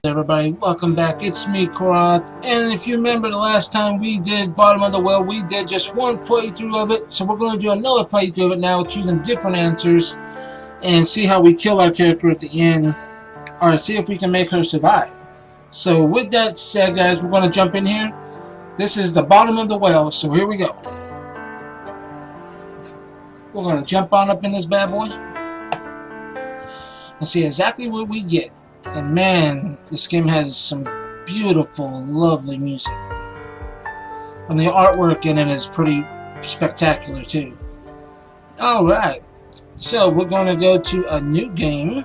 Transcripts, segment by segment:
Everybody, welcome back. It's me, Korath, and if you remember the last time we did Bottom of the Well, we did just one playthrough of it, so we're going to do another playthrough of it now, choosing different answers, and see how we kill our character at the end, or see if we can make her survive. So with that said, guys, we're going to jump in here. This is the Bottom of the Well, so here we go. We're going to jump on up in this bad boy and see exactly what we get. And man, this game has some beautiful, lovely music. And the artwork in it is pretty spectacular too. Alright, so we're going to go to a new game.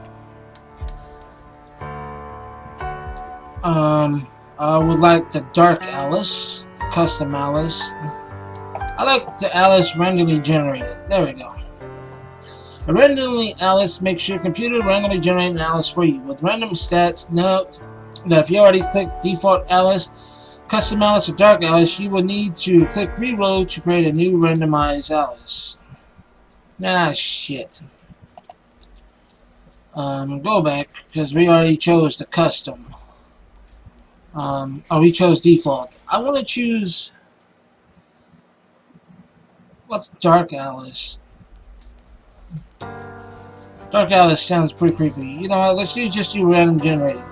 I would like the Dark Alice, Custom Alice. I like the Alice randomly generated. There we go. A randomly Alice makes your computer randomly generate an Alice for you. With random stats, note that if you already clicked default Alice, Custom Alice, or Dark Alice, you will need to click reload to create a new randomized Alice. Ah, shit. Go back, because we already chose the custom. We chose default. I want to choose... what's Dark Alice? Dark Alice sounds pretty creepy. You know what, let's just do random generated.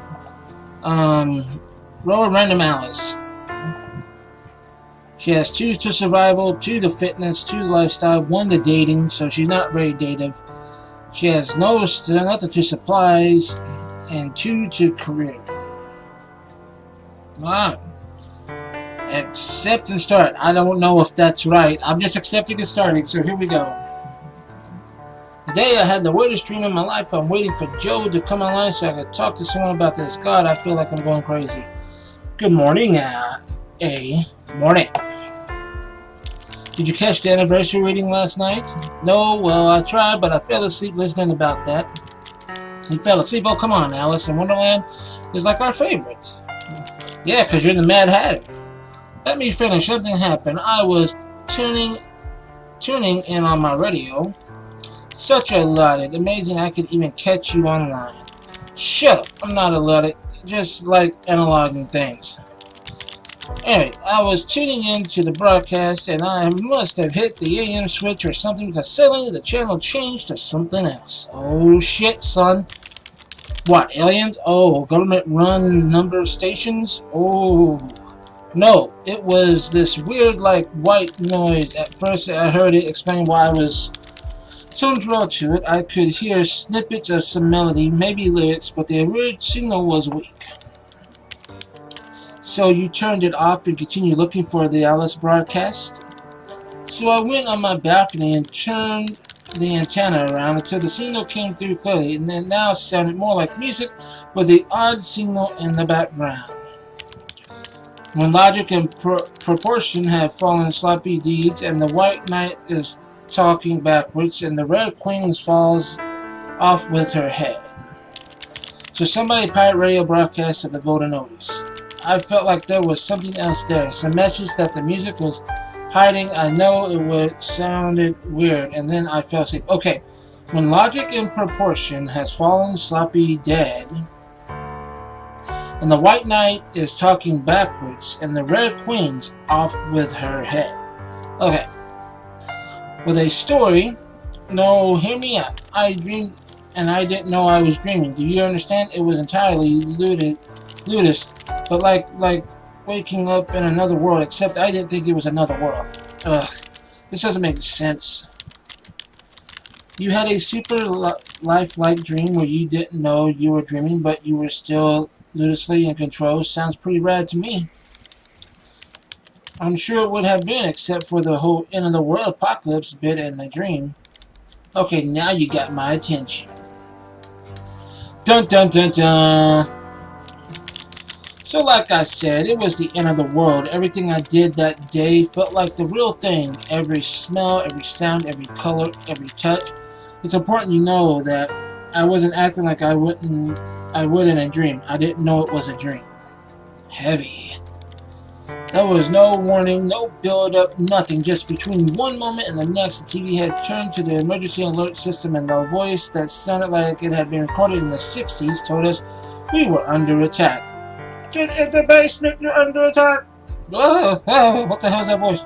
Roll a random Alice. She has 2 to survival, 2 to fitness, 2 to lifestyle, 1 to dating, so she's not very dative. She has nothing to supplies, and 2 to career. Alright. Accept and start. I don't know if that's right. I'm just accepting and starting, so here we go. Today I had the weirdest dream in my life. I'm waiting for Joe to come online so I can talk to someone about this. God, I feel like I'm going crazy. Good morning, morning. Did you catch the anniversary reading last night? No, well, I tried, but I fell asleep listening about that. You fell asleep? Oh, come on, Alice in Wonderland is like our favorite. Yeah, because you're the Mad Hatter. Let me finish. Something happened. I was tuning in on my radio. Such a Luddite. Amazing I could even catch you online. Shut up. I'm not a Luddite. Just like analoging things. Anyway, I was tuning in to the broadcast and I must have hit the AM switch or something because suddenly the channel changed to something else. Oh shit, son. What, aliens? Oh, government-run number stations? Oh. No, it was this weird like white noise. At first I heard it explain why I was so drawn to it. I could hear snippets of some melody, maybe lyrics, but the weird signal was weak. So you turned it off and continued looking for the Alice broadcast? So I went on my balcony and turned the antenna around until the signal came through clearly, and then now sounded more like music with the odd signal in the background. When logic and proportion have fallen sloppy deeds, and the white knight is talking backwards, and the red queen falls off with her head. So somebody pirate radio broadcast of the Golden Oldies. I felt like there was something else there, some message that the music was hiding. I know it sounded weird, and then I fell asleep. Okay, when logic and proportion has fallen sloppy dead, and the white knight is talking backwards, and the red queen's off with her head. Okay. With a story, no, hear me out. I dreamed, and I didn't know I was dreaming. Do you understand? It was entirely ludicrous, but like waking up in another world, except I didn't think it was another world. Ugh, this doesn't make sense. You had a super lifelike dream where you didn't know you were dreaming, but you were still ludicrously in control. Sounds pretty rad to me. I'm sure it would have been, except for the whole end of the world apocalypse bit in the dream. Okay, now you got my attention. Dun dun dun dun. So like I said, it was the end of the world. Everything I did that day felt like the real thing. Every smell, every sound, every color, every touch. It's important you know that I wasn't acting like I would in a dream. I didn't know it was a dream. Heavy. There was no warning, no build-up, nothing. Just between one moment and the next, the TV had turned to the emergency alert system, and the voice that sounded like it had been recorded in the 60s told us we were under attack. Get in the basement, you're under attack! Oh, what the hell is that voice?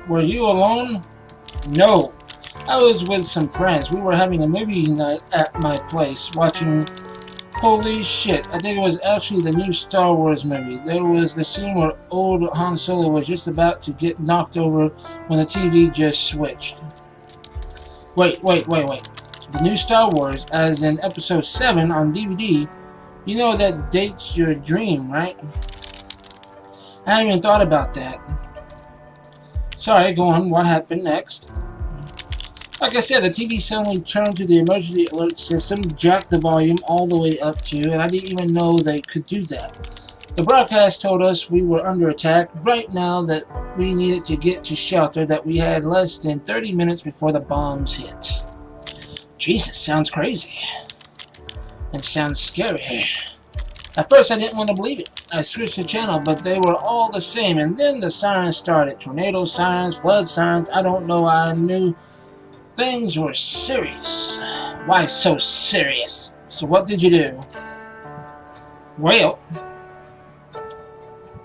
Were you alone? No. I was with some friends. We were having a movie night at my place, watching... Holy shit, I think it was actually the new Star Wars movie. There was the scene where old Han Solo was just about to get knocked over when the TV just switched. Wait. The new Star Wars, as in Episode 7 on DVD, you know that dates your dream, right? I haven't even thought about that. Sorry, go on. What happened next? Like I said, the TV suddenly turned to the emergency alert system, jacked the volume all the way up to, and I didn't even know they could do that. The broadcast told us we were under attack right now, that we needed to get to shelter, that we had less than 30 minutes before the bombs hit. Jesus, sounds crazy. And sounds scary. At first I didn't want to believe it. I switched the channel, but they were all the same, and then the sirens started. Tornado sirens, flood sirens, I don't know, I knew things were serious. Why so serious? So what did you do? Well,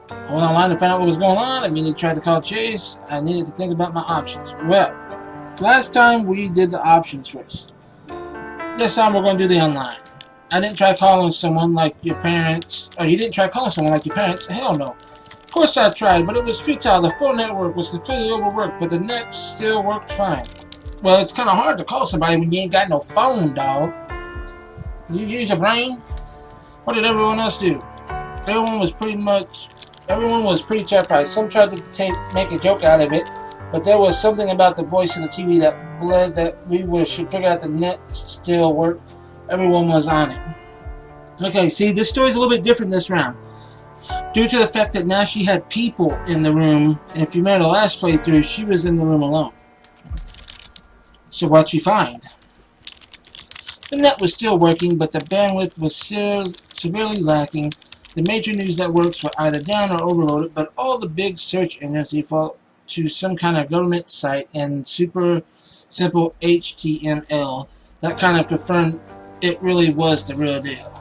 I went online to find out what was going on. I immediately tried to call Chase. I needed to think about my options. Well, last time we did the options first. This time we're going to do the online. I didn't try calling someone like your parents. Or you didn't try calling someone like your parents? Hell no. Of course I tried, but it was futile. The phone network was completely overworked, but the net still worked fine. Well, it's kind of hard to call somebody when you ain't got no phone, dog. You use your brain? What did everyone else do? Everyone was pretty terrified. Some tried to make a joke out of it, but there was something about the voice of the TV that bled that we should figure out the net still worked. Everyone was on it. Okay, see, this story's a little bit different this round. Due to the fact that now she had people in the room, and if you remember the last playthrough, she was in the room alone. So what'd you find? The net was still working, but the bandwidth was severely lacking. The major news networks were either down or overloaded, but all the big search engines default to some kind of government site in super simple HTML. That kind of confirmed it really was the real deal.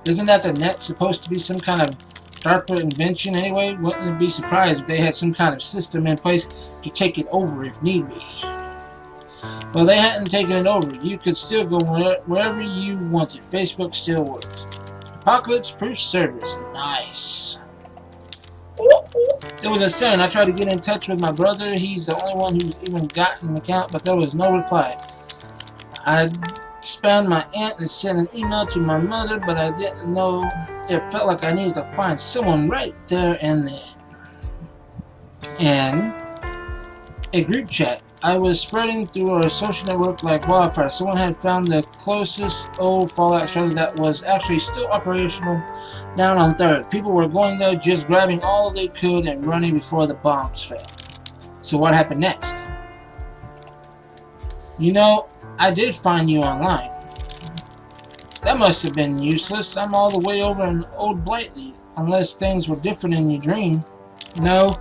Isn't that the net supposed to be some kind of DARPA invention anyway? Wouldn't it be surprised if they had some kind of system in place to take it over if need be? Well, they hadn't taken it over. You could still go wherever you wanted. Facebook still works. Apocalypse-proof service. Nice. There was a sign. I tried to get in touch with my brother. He's the only one who's even gotten an account, but there was no reply. I spammed my aunt and sent an email to my mother, but I didn't know. It felt like I needed to find someone right there and then. And a group chat. I was spreading through our social network like wildfire. Someone had found the closest old Fallout shelter that was actually still operational down on 3rd. People were going there, just grabbing all they could and running before the bombs fell. So what happened next? You know, I did find you online. That must have been useless. I'm all the way over in Old Blighty, unless things were different in your dream. No.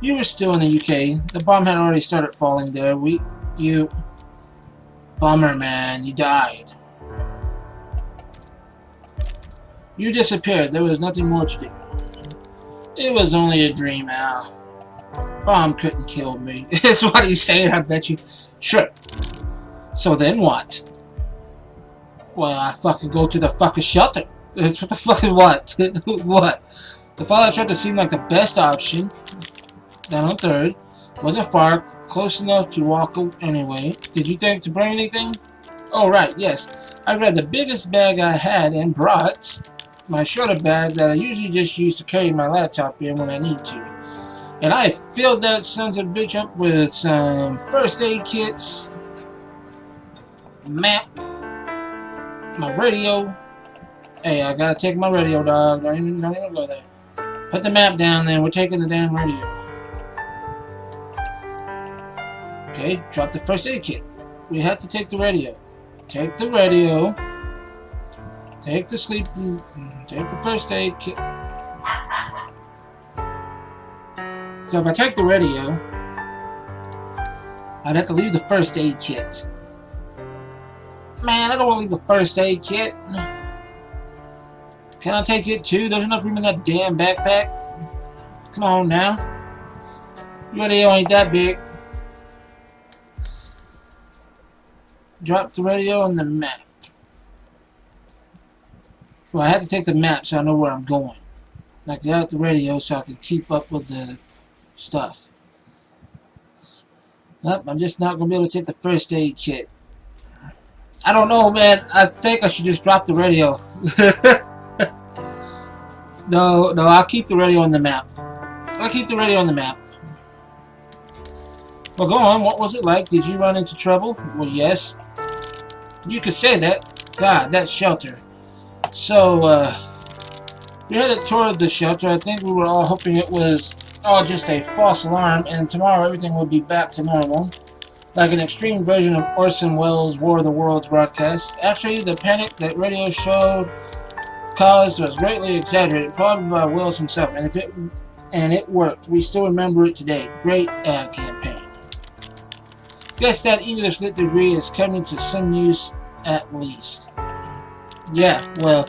You were still in the UK. The bomb had already started falling there. Bummer, man. You died. You disappeared. There was nothing more to do. It was only a dream, Al. Bomb couldn't kill me. That's what he's saying, I bet you. Sure. So then what? Well, I fucking go to the fucking shelter. What the fucking what? What? The Fallout shelter seemed like the best option. Down on 3rd. Wasn't far, close enough to walk anyway. Did you think to bring anything? Oh, right, yes. I grabbed the biggest bag I had and brought my shorter bag that I usually just use to carry my laptop in when I need to. And I filled that son of a bitch up with some first aid kits, map, my radio. Hey, I gotta take my radio, dog. Don't even go there. Put the map down there. We're taking the damn radio. Okay, drop the first aid kit. We have to take the radio. Take the radio. Take the sleep. Take the first aid kit. So if I take the radio, I'd have to leave the first aid kit. Man, I don't want to leave the first aid kit. Can I take it too? There's enough room in that damn backpack. Come on now. Your radio ain't that big. Drop the radio on the map. Well, I had to take the map so I know where I'm going. I got the radio so I can keep up with the stuff. Nope, I'm just not going to be able to take the first aid kit. I don't know, man. I think I should just drop the radio. No, I'll keep the radio on the map. I'll keep the radio on the map. Well, go on. What was it like? Did you run into trouble? Well, yes. You could say that. God, that shelter. So, we headed toward the shelter. I think we were all hoping it was all just a false alarm, and tomorrow everything will be back to normal. Like an extreme version of Orson Welles' War of the Worlds broadcast. Actually, the panic that radio showed caused was greatly exaggerated, probably by Welles himself, and it worked. We still remember it today. Great ad campaign. Guess that English lit degree is coming to some use at least. Yeah, well,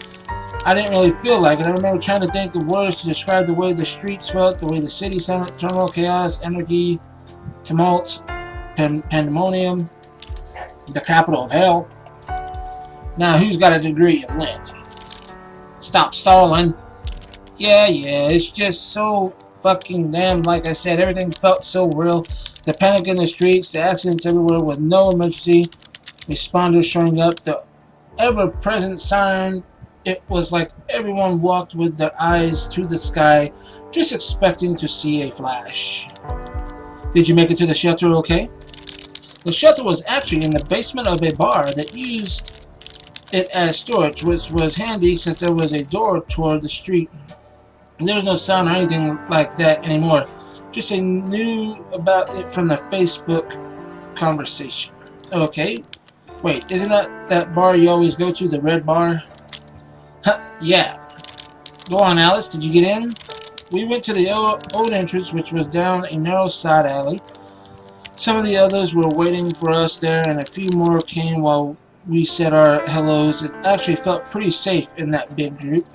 I didn't really feel like it. I remember trying to think of words to describe the way the streets felt, the way the city sounded, turmoil, chaos, anarchy, tumult, pandemonium, the capital of hell. Now, who's got a degree in lit? Stop stalling. Yeah, it's just so fucking damn, like I said, everything felt so real. The panic in the streets, the accidents everywhere with no emergency responders showing up, the ever-present siren. It was like everyone walked with their eyes to the sky, just expecting to see a flash. Did you make it to the shelter okay? The shelter was actually in the basement of a bar that used it as storage, which was handy since there was a door toward the street. There was no sound or anything like that anymore. Just I knew about it from the Facebook conversation. Okay. Wait, isn't that bar you always go to, the red bar? Huh, yeah. Go on, Alice, did you get in? We went to the old entrance, which was down a narrow side alley. Some of the others were waiting for us there, and a few more came while we said our hellos. It actually felt pretty safe in that big group.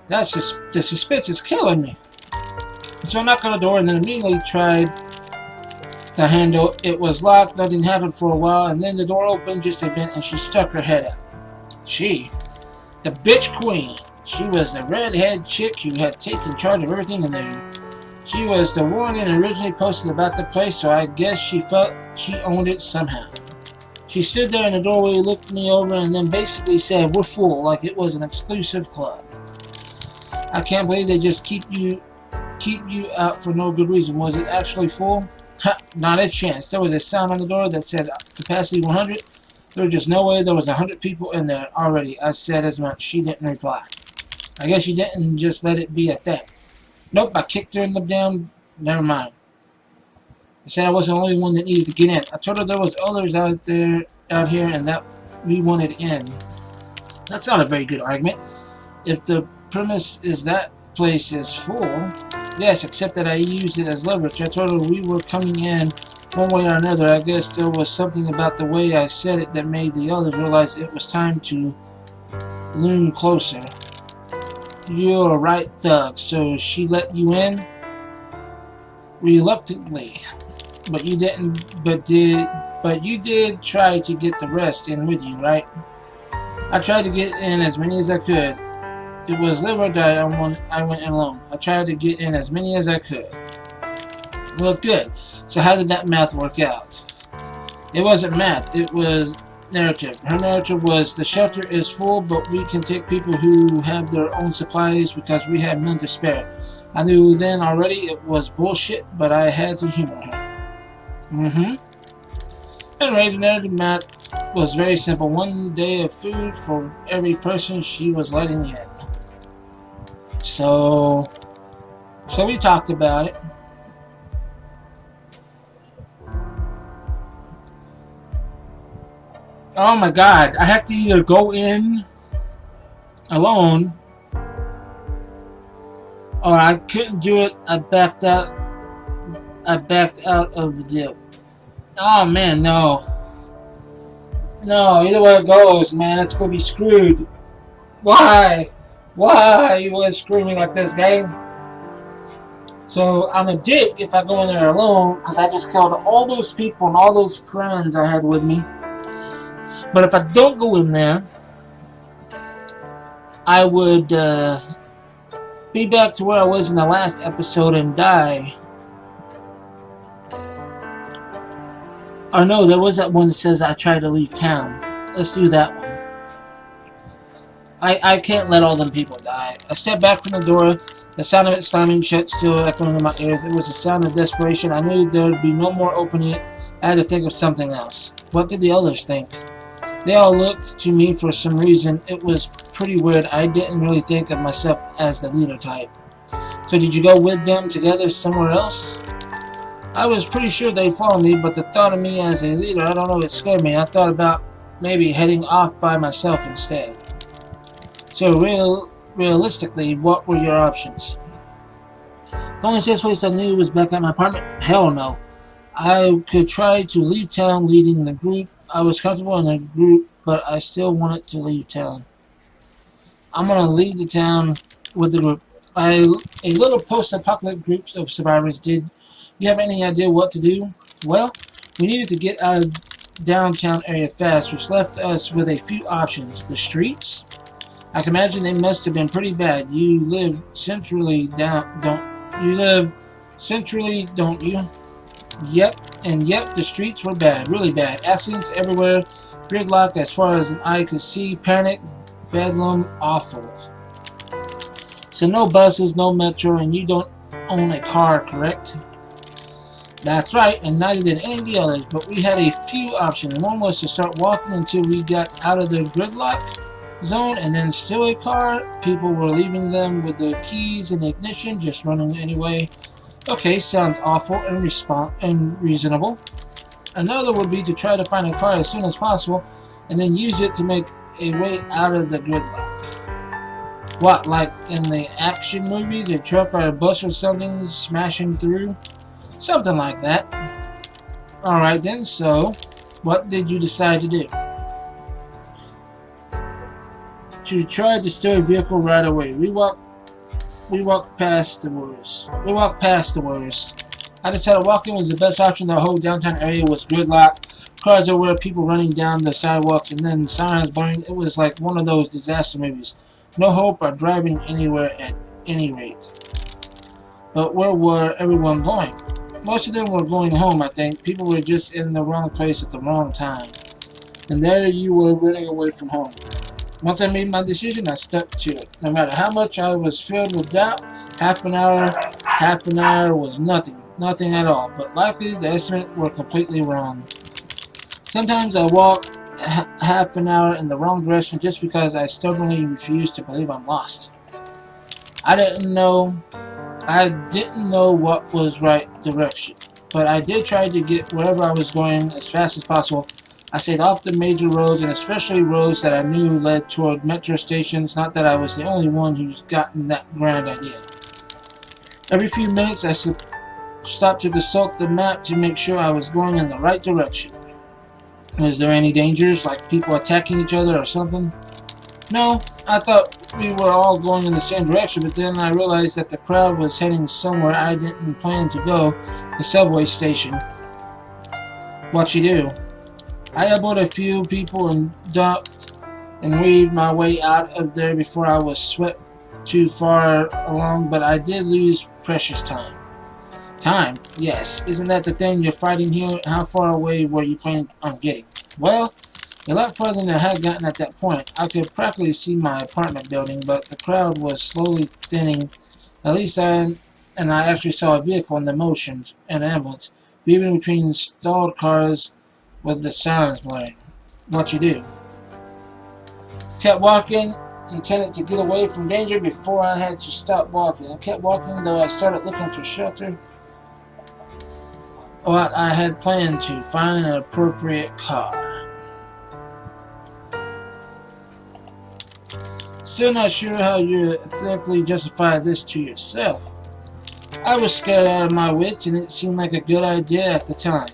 The suspense is killing me. So I knocked on the door and then immediately tried the handle. It was locked, nothing happened for a while, and then the door opened just a bit and she stuck her head out. She, the bitch queen, she was the redhead chick who had taken charge of everything in there. She was the one that originally posted about the place, so I guess she felt she owned it somehow. She stood there in the doorway, looked me over, and then basically said, "We're full," like it was an exclusive club. I can't believe they just keep you out for no good reason. Was it actually full? Ha, not a chance. There was a sign on the door that said capacity 100. There was just no way there was 100 people in there already. I said as much. She didn't reply. I guess she didn't just let it be at that. Nope, I kicked her in the damn... Never mind. I said I wasn't the only one that needed to get in. I told her there was others out here and that we wanted in. That's not a very good argument. If the premise is that place is full, yes, except that I used it as leverage. I told her we were coming in one way or another. I guess there was something about the way I said it that made the others realize it was time to loom closer. You're a right thug, so she let you in? Reluctantly. But you did try to get the rest in with you, right? I tried to get in as many as I could. It was live or die. I went in alone. I tried to get in as many as I could. Well, good. So how did that math work out? It wasn't math. It was narrative. Her narrative was the shelter is full, but we can take people who have their own supplies because we have none to spare. I knew then already it was bullshit, but I had to humor her. Anyway, the narrative math was very simple. One day of food for every person she was letting in. So we talked about it. Oh my god, I have to either go in alone or I couldn't do it. I backed out. I backed out of the deal. Oh man, no. No, either way it goes, man, it's gonna be screwed. Why? Why you want to screw me like this, game? So I'm a dick if I go in there alone, because I just killed all those people and all those friends I had with me. But if I don't go in there, I would be back to where I was in the last episode and die. Or no, there was that one that says I tried to leave town. Let's do that one. I can't let all them people die. I stepped back from the door. The sound of it slamming shut still echoing in my ears. It was a sound of desperation. I knew there would be no more opening it. I had to think of something else. What did the others think? They all looked to me for some reason. It was pretty weird. I didn't really think of myself as the leader type. So did you go with them together somewhere else? I was pretty sure they'd follow me, but the thought of me as a leader, I don't know, it scared me. I thought about maybe heading off by myself instead. So realistically, what were your options? The only safe place I knew was back at my apartment. Hell no. I could try to leave town leading the group. I was comfortable in a group, but I still wanted to leave town. I'm going to leave the town with the group. A little post-apocalyptic group of survivors. Did you have any idea what to do? Well, we needed to get out of downtown area fast, which left us with a few options. The streets? I can imagine they must have been pretty bad. You live centrally, don't you? Yep, and yep, the streets were bad, really bad. Accidents everywhere, gridlock as far as an eye could see, panic, bedlam, awful. So no buses, no metro, and you don't own a car, correct? That's right, and neither did any of the others, but we had a few options. One was to start walking until we got out of the gridlock zone and then steal a car. People were leaving them with the keys in the ignition, just running anyway. Okay, sounds awful and reasonable. Another would be to try to find a car as soon as possible and then use it to make a way out of the gridlock. What, like in the action movies, a truck or a bus or something smashing through? Something like that. Alright then, so what did you decide to do? To try to steal a vehicle right away. We walked past the worst. I decided walking was the best option. The whole downtown area was gridlocked. Cars everywhere, people running down the sidewalks, and then sirens blaring. It was like one of those disaster movies. No hope of driving anywhere at any rate. But where were everyone going? Most of them were going home, I think. People were just in the wrong place at the wrong time. And there you were running away from home. Once I made my decision, I stuck to it. No matter how much I was filled with doubt, half an hour was nothing at all. But likely the estimates were completely wrong. Sometimes I walk half an hour in the wrong direction just because I stubbornly refused to believe I'm lost. I didn't know what was right direction, but I did try to get wherever I was going as fast as possible. I stayed off the major roads, and especially roads that I knew led toward metro stations. Not that I was the only one who's gotten that grand idea. Every few minutes I stopped to consult the map to make sure I was going in the right direction. Was there any dangers, like people attacking each other or something? No, I thought we were all going in the same direction, but then I realized that the crowd was heading somewhere I didn't plan to go, the subway station. What you do? I elbowed a few people and ducked and weaved my way out of there before I was swept too far along, but I did lose precious time. Time? Yes. Isn't that the thing you're fighting here? How far away were you planning on getting? Well, a lot further than I had gotten at that point. I could practically see my apartment building, but the crowd was slowly thinning. At least I actually saw a vehicle in the motion, an ambulance, weaving between stalled cars with the sirens blaring. What you do? Kept walking, intended to get away from danger before I had to stop walking. I kept walking, though I started looking for shelter. What I had planned to find an appropriate car. Still not sure how you ethically justify this to yourself. I was scared out of my wits, and it seemed like a good idea at the time.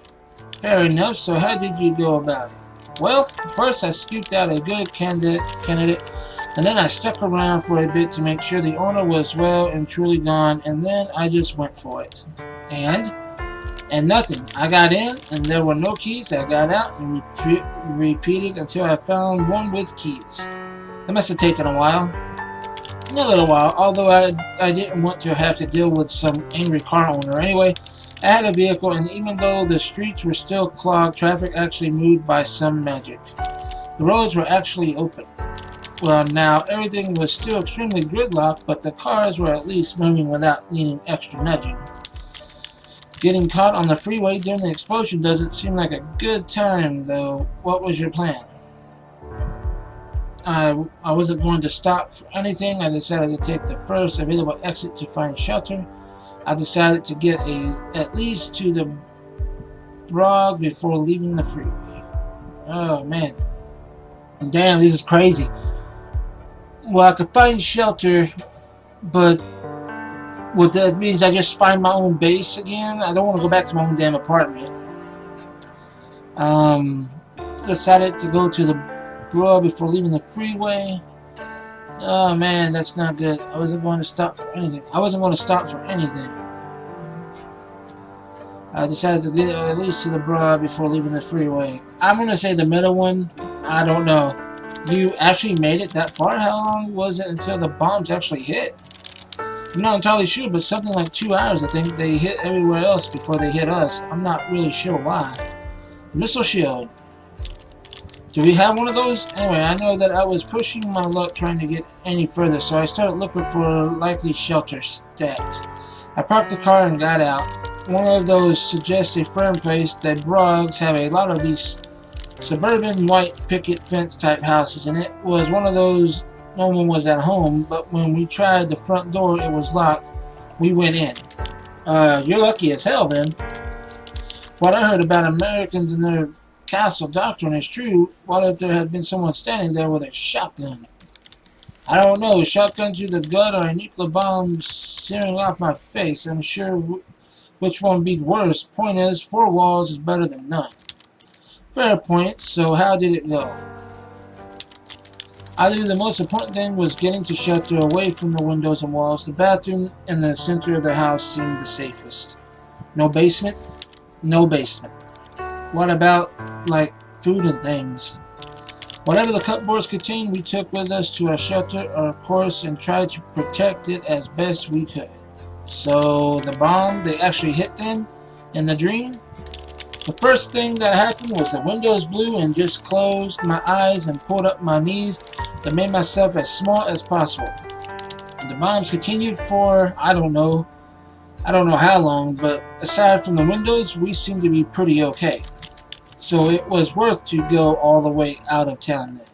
Fair enough, so how did you go about it? Well, first I scooped out a good candidate, and then I stuck around for a bit to make sure the owner was well and truly gone, and then I just went for it. And nothing. I got in, and there were no keys. I got out and repeated until I found one with keys. It must have taken a while. A little while, although I didn't want to have to deal with some angry car owner. Anyway, I had a vehicle, and even though the streets were still clogged, traffic actually moved by some magic. The roads were actually open. Well, now, everything was still extremely gridlocked, but the cars were at least moving without needing extra nudging. Getting caught on the freeway during the explosion doesn't seem like a good time, though. What was your plan? I wasn't going to stop for anything. I decided to take the first available exit to find shelter. I decided to get at least to the Broad before leaving the freeway. Oh, man. Damn, this is crazy. Well, I could find shelter, but what that means I just find my own base again. I don't want to go back to my own damn apartment. Decided to go to the Broad before leaving the freeway. Oh man, that's not good. I wasn't going to stop for anything. I decided to get at least to the Broad before leaving the freeway. I'm going to say the middle one. I don't know. You actually made it that far? How long was it until the bombs actually hit? I'm not entirely sure, but something like 2 hours. I think they hit everywhere else before they hit us. I'm not really sure why. Missile shield. Do we have one of those? Anyway, I know that I was pushing my luck trying to get any further, so I started looking for likely shelter stacks. I parked the car and got out. One of those suggests a firm place. The Broads have a lot of these suburban white picket fence type houses, and it was one of those. No one was at home, but when we tried the front door, it was locked. We went in. You're lucky as hell, then. What I heard about Americans and their castle doctrine is true. What if there had been someone standing there with a shotgun? I don't know, a shotgun to the gut or a nuclear bomb searing off my face. I'm sure which one would be worse. Point is, 4 walls is better than none. Fair point. So how did it go? I believe the most important thing was getting to shelter away from the windows and walls. The bathroom in the center of the house seemed the safest. No basement? No basement. What about, like, food and things? Whatever the cupboards contained, we took with us to our shelter, of course, and tried to protect it as best we could. So, the bomb, they actually hit then, in the dream? The first thing that happened was the windows blew and just closed my eyes and pulled up my knees and made myself as small as possible. The bombs continued for, I don't know how long, but aside from the windows, we seemed to be pretty okay. So it was worth to go all the way out of town then.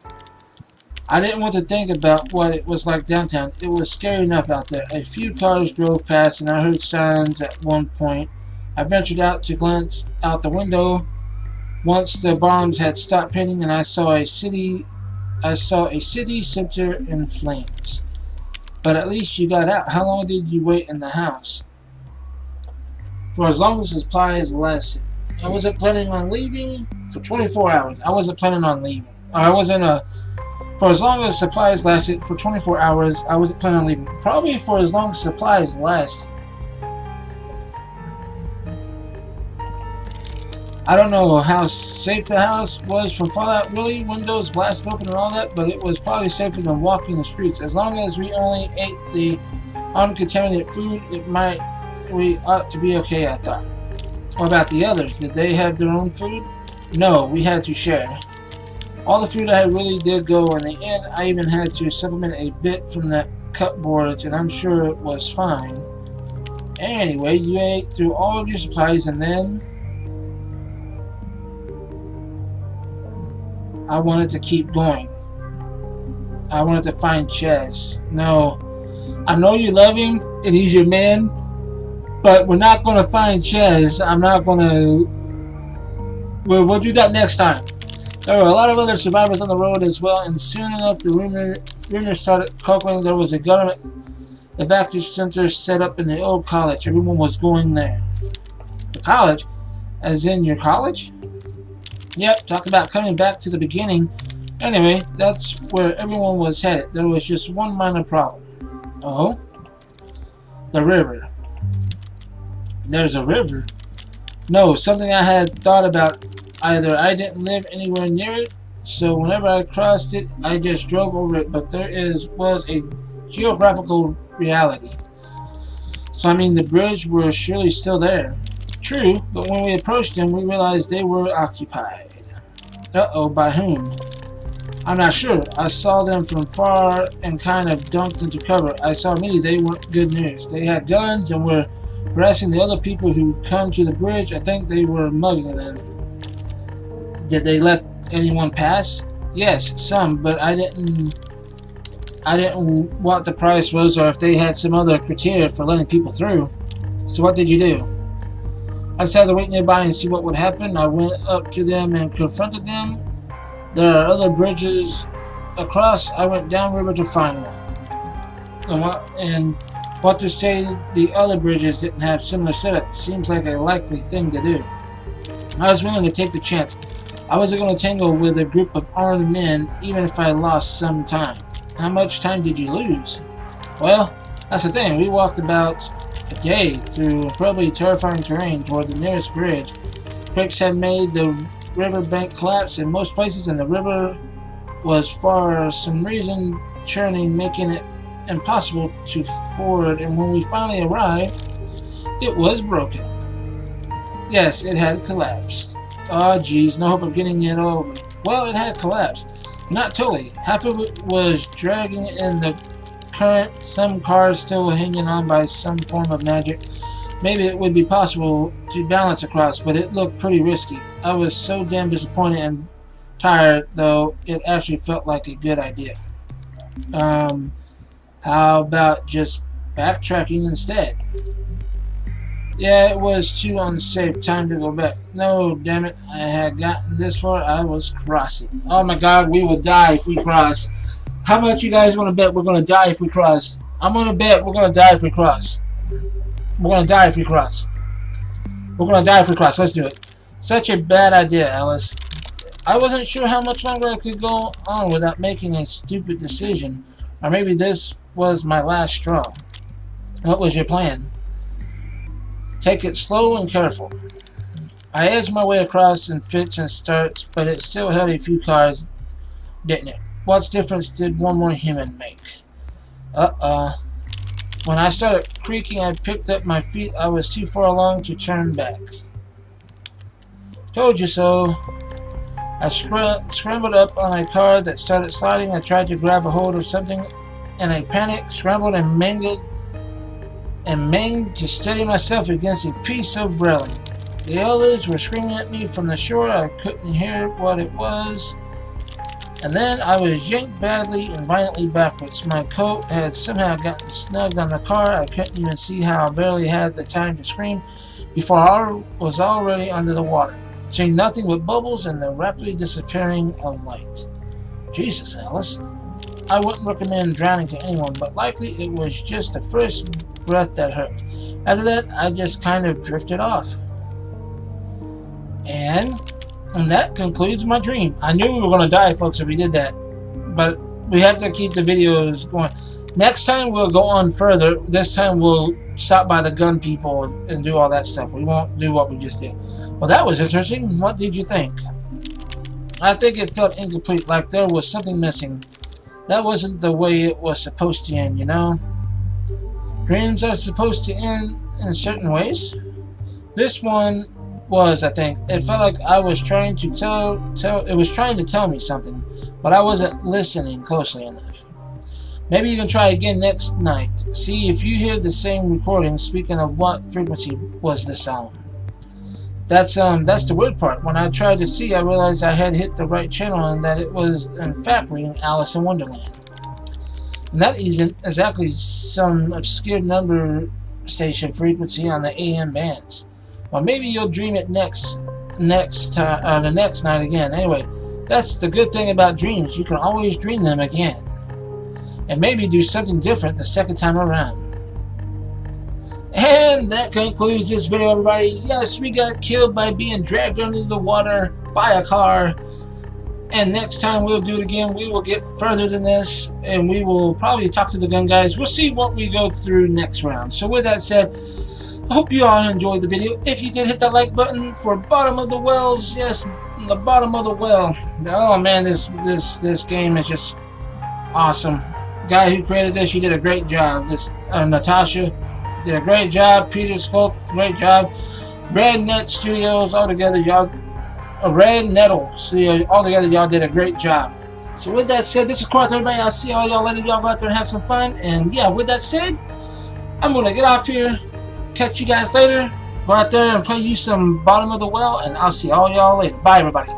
I didn't want to think about what it was like downtown. It was scary enough out there. A few cars drove past and I heard sounds at one point. I ventured out to glance out the window. Once the bombs had stopped hitting and I saw a city center in flames. But at least you got out. How long did you wait in the house? For as long as supplies lasted. I wasn't planning on leaving for 24 hours. I wasn't planning on leaving. For as long as supplies lasted for 24 hours, I wasn't planning on leaving. Probably for as long as supplies last. I don't know how safe the house was from fallout, really, windows blasted open and all that, but it was probably safer than walking the streets. As long as we only ate the uncontaminated food, we ought to be okay, I thought. What about the others? Did they have their own food? No, we had to share. All the food I had really did go. In the end, I even had to supplement a bit from that cupboard, and I'm sure it was fine. Anyway, you ate through all of your supplies, and then I wanted to keep going. I wanted to find Chess. No, I know you love him, and he's your man, but we're not going to find Chess. I'm not going to... We'll do that next time. There were a lot of other survivors on the road as well, and soon enough the rumor rumors started circulating there was a government evacuation center set up in the old college. Everyone was going there. The college? As in your college? Yep, talk about coming back to the beginning. Anyway, that's where everyone was headed. There was just one minor problem. Oh? The river. There's a river? No, something I had thought about. Either I didn't live anywhere near it, so whenever I crossed it, I just drove over it, but there was a geographical reality. So I mean, the bridge was surely still there. True, but when we approached them, we realized they were occupied. Uh-oh, by whom? I'm not sure. I saw them from far and kind of dumped into cover. I saw they weren't good news. They had guns and were harassing the other people who come to the bridge. I think they were mugging them. Did they let anyone pass? Yes, some, but I didn't what the price was or if they had some other criteria for letting people through. So what did you do? I decided to wait nearby and see what would happen. I went up to them and confronted them. There are other bridges across. I went downriver to find one. And what to say the other bridges didn't have similar setup seems like a likely thing to do. I was willing to take the chance. I wasn't going to tangle with a group of armed men even if I lost some time. How much time did you lose? Well, that's the thing. We walked about a day through incredibly terrifying terrain toward the nearest bridge. Quakes had made the riverbank collapse in most places, and the river was for some reason churning, making it impossible to ford. And when we finally arrived, it was broken. Yes, it had collapsed. Oh geez, no hope of getting it over. Well, it had collapsed. Not totally. Half of it was dragging in the current, some cars still hanging on by some form of magic. Maybe it would be possible to balance across, but it looked pretty risky. I was so damn disappointed and tired, though it actually felt like a good idea. How about just backtracking instead? Yeah, it was too unsafe. Time to go back. No, damn it. I had gotten this far. I was crossing. Oh my god, we will die if we cross. How about you guys want to bet we're going to die if we cross? I'm going to bet we're going to die if we cross. We're going to die if we cross. We're going to die if we cross. Let's do it. Such a bad idea, Alice. I wasn't sure how much longer I could go on without making a stupid decision. Or maybe this was my last straw. What was your plan? Take it slow and careful. I edged my way across in fits and starts, but it still held a few cars, didn't it? What difference did one more human make? When I started creaking, I picked up my feet. I was too far along to turn back. Told you so. I scrambled up on a car that started sliding. I tried to grab a hold of something in a panic, scrambled and managed to steady myself against a piece of railing. The others were screaming at me from the shore. I couldn't hear what it was. And then I was yanked badly and violently backwards. My coat had somehow gotten snugged on the car. I couldn't even see how I barely had the time to scream before I was already under the water, seeing nothing but bubbles and the rapidly disappearing of light. Jesus, Alice. I wouldn't recommend drowning to anyone, but likely it was just the first breath that hurt. After that, I just kind of drifted off. And that concludes my dream. I knew we were going to die, folks, if we did that. But we have to keep the videos going. Next time, we'll go on further. This time, we'll stop by the gun people and do all that stuff. We won't do what we just did. Well, that was interesting. What did you think? I think it felt incomplete, like there was something missing. That wasn't the way it was supposed to end, you know? Dreams are supposed to end in certain ways. This one was, I think. It felt like I was trying to it was trying to tell me something, but I wasn't listening closely enough. Maybe you can try again next night. See if you hear the same recording. Speaking of, what frequency was the sound? That's the weird part. When I tried to see, I realized I had hit the right channel and that it was in fact reading Alice in Wonderland. And that isn't exactly some obscure number station frequency on the AM bands. Well, maybe you'll dream it the next night again. Anyway, that's the good thing about dreams. You can always dream them again. and maybe do something different the second time around. And that concludes this video, everybody. Yes, we got killed by being dragged under the water by a car. And next time we'll do it again. We will get further than this, and we will probably talk to the gun guys. We'll see what we go through next round. So with that said, I hope you all enjoyed the video. If you did, hit that like button for Bottom of the Wells. Yes, the bottom of the well. Oh man, this game is just awesome. The guy who created this, she did a great job. This Natasha did a great job. Peter Sculpt, great job. Red Net Studios, all together, y'all. Red Nettle Studio, all together, y'all did a great job. So with that said, this is Quarth, everybody. I'll see all y'all later. Y'all go out there and have some fun. And yeah, with that said, I'm gonna get off here. Catch you guys later. Go out there and play you some Bottom of the Well, and I'll see all y'all later. Bye, everybody.